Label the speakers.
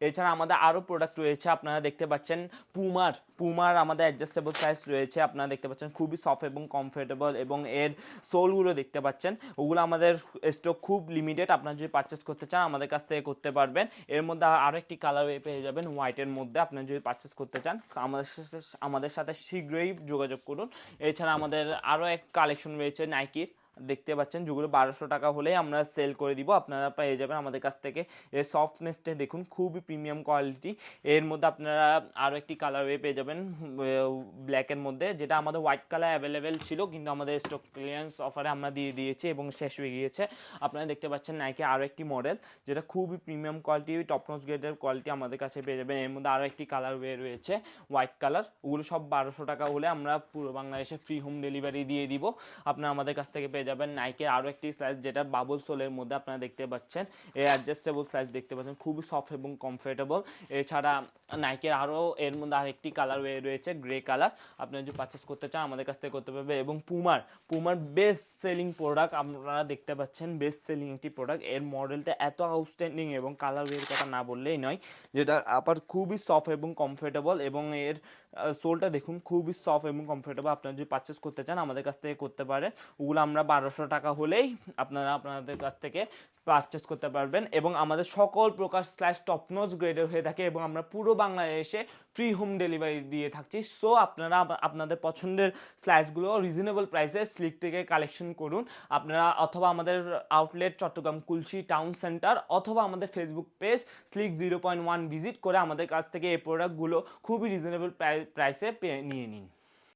Speaker 1: এছাড়া আমাদের আরও প্রোডাক্ট রয়েছে, আপনারা দেখতে পাচ্ছেন পুমার আমাদের অ্যাডজাস্টেবল সাইজ রয়েছে, আপনারা দেখতে পাচ্ছেন খুবই সফট এবং কমফোর্টেবল, এবং এর সোলগুলো দেখতে পাচ্ছেন, ওগুলো আমাদের স্টক খুব লিমিটেড। আপনারা যদি পারচেস করতে চান আমাদের কাছ থেকে করতে পারবেন। এর মধ্যে আরও একটি কালার পেয়ে যাবেন হোয়াইটের মধ্যে, আপনারা যদি পারচেস করতে চান আমাদের সাথে শীঘ্রই যোগাযোগ করুন। এছাড়া আমাদের আরও এক কালেকশন রয়েছে নাইকির, দেখতে পাচ্ছেন, যেগুলো 1200 টাকা হলেই আমরা সেল করে দিব, আপনারা পেয়ে যাবেন আমাদের কাছ থেকে। এর সফটনেসটা দেখুন, খুবই প্রিমিয়াম কোয়ালিটি। এর মধ্যে আপনারা আরও একটি কালার পেয়ে যাবেন ব্ল্যাকের মধ্যে, যেটা আমাদের হোয়াইট কালার অ্যাভেলেবেল ছিল, কিন্তু আমাদের স্টক ক্লিয়ারেন্স অফারে আমরা দিয়ে দিয়েছি এবং শেষ হয়ে গিয়েছে। আপনারা দেখতে পাচ্ছেন নাইকি আরও একটি মডেল, যেটা খুবই প্রিমিয়াম কোয়ালিটি, টপ নচ গ্রেডের কোয়ালিটি আমাদের কাছে পেয়ে যাবেন। এর মধ্যে আরও একটি কালার রয়েছে হোয়াইট কালার, ওগুলো সব 1200 টাকা হলে আমরা পুরো বাংলাদেশে ফ্রি হোম ডেলিভারি দিয়ে দিব। আপনারা আমাদের কাছ থেকে পেয়ে যাবেন নাইকের আরও একটি সাইজ, যেটা বাবল সোলের মধ্যে, আপনারা দেখতে পাচ্ছেন এই অ্যাডজাস্টেবল সাইজ দেখতে পাচ্ছেন, খুবই সফট এবং কমফোর্টেবল। এছাড়া নাইকের আরও এর মধ্যে আরেকটি কালার রয়েছে গ্রে কালার, আপনারা যদি পারচেস করতে চান আমাদের কাছ থেকে করতে পারবে। এবং পুমার বেস্ট সেলিং প্রোডাক্ট, আপনারা দেখতে পাচ্ছেন বেস্ট সেলিং একটি প্রোডাক্ট। এর মডেলটা এত আউটস্ট্যান্ডিং এবং কালার কথা না বললেই নয়, যেটা আবার খুবই সফট এবং কমফোর্টেবল, এবং এর সোলটা দেখুন খুবই সফট এবং কমফোর্টেবল। আপনারা যদি পারচেস করতে চান আমাদের কাছ থেকে করতে পারেন, ওগুলো আমরা 1200 টাকা হলেই আপনাদের কাছ থেকে পারচেস করতে পারবেন। এবং আমাদের সকল প্রকার টপ নচ গ্রেডের হয়ে থাকে, এবং আমরা পুরো বাংলাদেশে ফ্রি হোম ডেলিভারি দিয়ে থাকছি। সো আপনারা আপনাদের পছন্দের স্লাইডসগুলো রিজনেবল প্রাইসে স্লিক থেকে কালেকশন করুন। আপনারা অথবা আমাদের আউটলেট চট্টগ্রাম কুলশি টাউন সেন্টার, অথবা আমাদের ফেসবুক পেজ স্লিক 0.1 ভিজিট করে আমাদের কাছ থেকে এই প্রোডাক্টগুলো খুবই রিজনেবল প্রাইসে নিয়ে নিন।